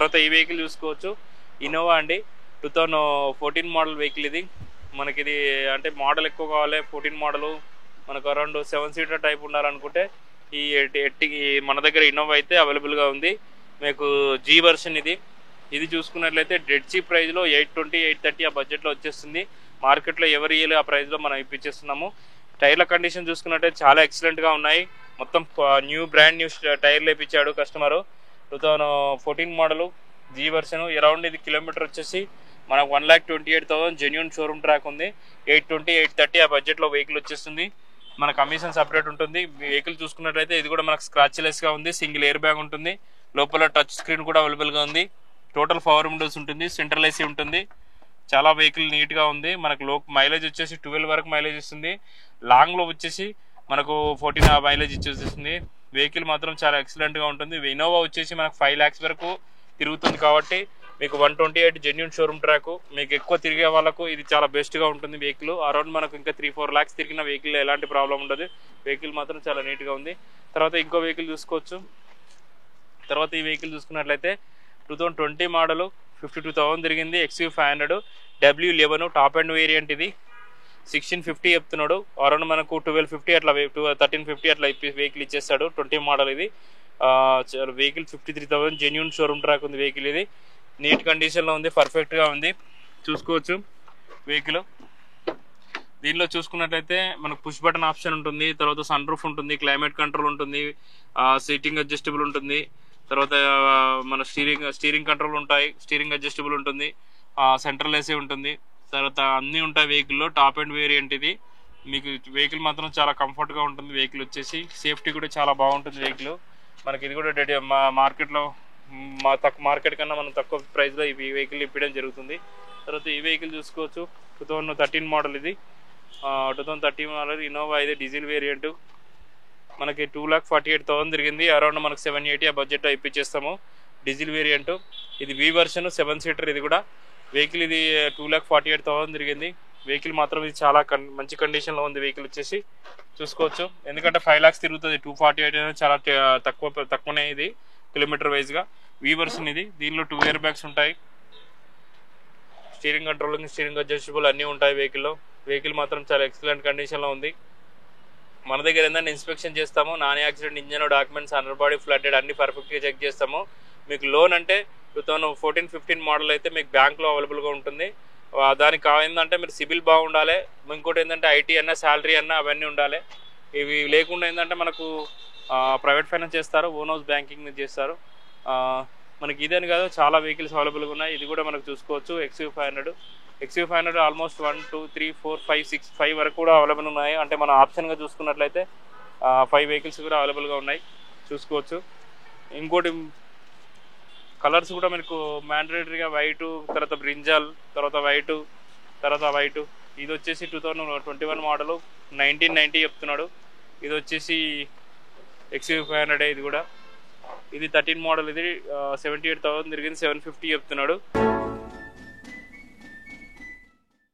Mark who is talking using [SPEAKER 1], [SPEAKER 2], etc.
[SPEAKER 1] తర్వాత ఈ వెహికల్ చూసుకోవచ్చు, ఇన్నోవా అండి, 2014 మోడల్ వెహికల్ ఇది. మనకి ఇది అంటే మోడల్ ఎక్కువ కావాలి, 14 మోడలు, మనకు అరౌండ్ 7 సీటర్ టైప్ ఉండాలనుకుంటే ఈ మన దగ్గర ఇన్నోవా అయితే అవైలబుల్గా ఉంది. మీకు జీ వర్షన్ ఇది చూసుకున్నట్లయితే డెడ్ చీప్ ప్రైస్లో 820, 830 ఆ బడ్జెట్లో వచ్చేస్తుంది. మార్కెట్లో ఎవరు ఇయ్యలే ఆ ప్రైస్లో మనం ఇప్పించేస్తున్నాము. టైర్ల కండిషన్ చూసుకున్నట్లయితే చాలా ఎక్సలెంట్గా ఉన్నాయి. మొత్తం బ్రాండ్ న్యూ టైర్లు వేయించాడు customer. 2014 model G version. Around ఇది కిలోమీటర్ వచ్చేసి మనకు 1,28,000 జెన్యూన్ షోరూమ్ ట్రాక్ ఉంది. 820, 830 ఆ బడ్జెట్లో వెహికల్ వచ్చేస్తుంది. మన కమిషన్ సపరేట్ ఉంటుంది. వెహికల్ చూసుకున్నట్లయితే ఇది కూడా మనకు స్క్రాచ్లెస్గా ఉంది. సింగిల్ ఎయిర్ బ్యాగ్ ఉంటుంది. లోపల టచ్ స్క్రీన్ కూడా అవైలబుల్గా ఉంది. టోటల్ పవర్ విండోస్ ఉంటుంది. సెంట్రల్ ఏసీ ఉంటుంది. చాలా వెహికల్ నీట్గా ఉంది. మనకు మైలేజ్ వచ్చేసి 12 వరకు మైలేజ్ ఇస్తుంది. లాంగ్లో వచ్చేసి మనకు 14 మైలేజ్ ఇచ్చేస్తుంది. వెహికల్ మాత్రం చాలా ఎక్సలెంట్గా ఉంటుంది. ఇన్నోవా వచ్చేసి మనకు 5 lakhs వరకు తిరుగుతుంది కాబట్టి మీకు 128 జెన్యూన్ షోరూమ్ ట్రాక్. మీకు ఎక్కువ తిరిగే వాళ్ళకు ఇది చాలా బెస్ట్గా ఉంటుంది వెహికల్. అరౌండ్ మనకు ఇంకా 3-4 lakhs తిరిగిన వెహికల్ ఎలాంటి ప్రాబ్లం ఉండదు. వెహికల్ మాత్రం చాలా నీట్గా ఉంది. తర్వాత ఇంకో వెహికల్ చూసుకోవచ్చు. తర్వాత ఈ వెహికల్ చూసుకున్నట్లయితే 2020 మోడలు 52,000 తిరిగింది. XUV500 W11 top and variant. ఇది 1650 చెప్తున్నాడు. అరౌండ్ మనకు 1250 అట్లా 1350 అట్లా వెహికల్ ఇచ్చేస్తాడు. 20 మోడల్ ఇది. వెహికల్ 53,000 జెన్యూన్ షోరూమ్ ట్రాక్ ఉంది. వెహికల్ ఇది నీట్ కండిషన్లో ఉంది, పర్ఫెక్ట్గా ఉంది. చూసుకోవచ్చు వెహికల్. దీనిలో చూసుకున్నట్లయితే మనకు పుష్ బటన్ ఆప్షన్ ఉంటుంది. తర్వాత సన్ రూఫ్ ఉంటుంది, క్లైమేట్ కంట్రోల్ ఉంటుంది, సీటింగ్ అడ్జస్టబుల్ ఉంటుంది. తర్వాత మన స్టీరింగ్ కంట్రోల్ ఉంటాయి, స్టీరింగ్ అడ్జస్టబుల్ ఉంటుంది, సెంట్రల్ ఏసీ ఉంటుంది. తర్వాత అన్నీ ఉంటాయి వెహికల్లో. టాప్ అండ్ వేరియంట్ ఇది. మీకు వెహికల్ మాత్రం చాలా కంఫర్ట్గా ఉంటుంది. వెహికల్ వచ్చేసి సేఫ్టీ కూడా చాలా బాగుంటుంది వెహికల్. మనకి ఇది కూడా మార్కెట్లో మార్కెట్ కన్నా మనం తక్కువ ప్రైస్లో ఈ వెహికల్ ఇప్పడం జరుగుతుంది. తర్వాత ఈ వెహికల్ చూసుకోవచ్చు. 2013 మోడల్ ఇది. 2013 మోడల్ ఇన్నోవా. ఇది డీజిల్ వేరియంట్. మనకి 2,48,000 తిరిగింది. అరౌండ్ మనకు 780 ఆ బడ్జెట్లో ఇప్పించేస్తాము. Diesel variant. ఇది వి వర్షన్, 7 సీటర్. ఇది కూడా వెహికల్ ఇది 2,48,000 తిరిగింది. వెహికల్ మాత్రం ఇది చాలా మంచి కండిషన్లో ఉంది. వెహికల్ వచ్చేసి చూసుకోవచ్చు. ఎందుకంటే 5 lakhs తిరుగుతుంది. 248 చాలా తక్కువనే ఇది కిలోమీటర్ వైజ్గా. వి వర్షన్ ఇది. దీనిలో 2 ఎయిర్ బ్యాగ్స్ ఉంటాయి. స్టీరింగ్ కంట్రోలింగ్, స్టీరింగ్ అడ్జస్టబుల్ అన్నీ ఉంటాయి వెహికల్లో. వెహికల్ మాత్రం చాలా ఎక్సలెంట్ కండిషన్లో ఉంది. మన దగ్గర ఏంటంటే ఇన్స్పెక్షన్ చేస్తాము. Non accident engine, documents, under body, flooded అన్ని పర్ఫెక్ట్గా చెక్ చేస్తాము. మీకు లోన్ అంటే 2014-15 మోడల్ అయితే మీకు బ్యాంక్లో అవైలబుల్గా ఉంటుంది. దానికి ఏంటంటే మీరు సిబిల్ బాగుండాలి. ఇంకోటి ఏంటంటే ఐటీ అన్నా, శాలరీ అన్నా అవన్నీ ఉండాలి. ఇవి లేకుండా ఏంటంటే మనకు ప్రైవేట్ ఫైనాన్స్ చేస్తారు, ఓన్ హౌస్ బ్యాంకింగ్ చేస్తారు. మనకి ఇదని కాదు, చాలా వెహికల్స్ అవైలబుల్గా ఉన్నాయి. ఇది కూడా మనకు చూసుకోవచ్చు. XUV500 ఆల్మోస్ట్ 1, 2, 3, 4, 5, 6, 5 వరకు కూడా అవైలబుల్ ఉన్నాయి. అంటే మనం ఆప్షన్గా చూసుకున్నట్లయితే 5 వెహికల్స్ కూడా అవైలబుల్గా ఉన్నాయి. చూసుకోవచ్చు. ఇంకోటి కలర్స్ కూడా మనకు మ్యాండేటరీగా వైటు, తర్వాత బ్రింజాల్, తర్వాత వైటు. ఇది వచ్చేసి 2021 మోడలు 1990 చెప్తున్నాడు. ఇది వచ్చేసి XUV500. ఇది కూడా ఇది 13 మోడల్. ఇది 78,000 తిరిగింది. 750 చెప్తున్నాడు.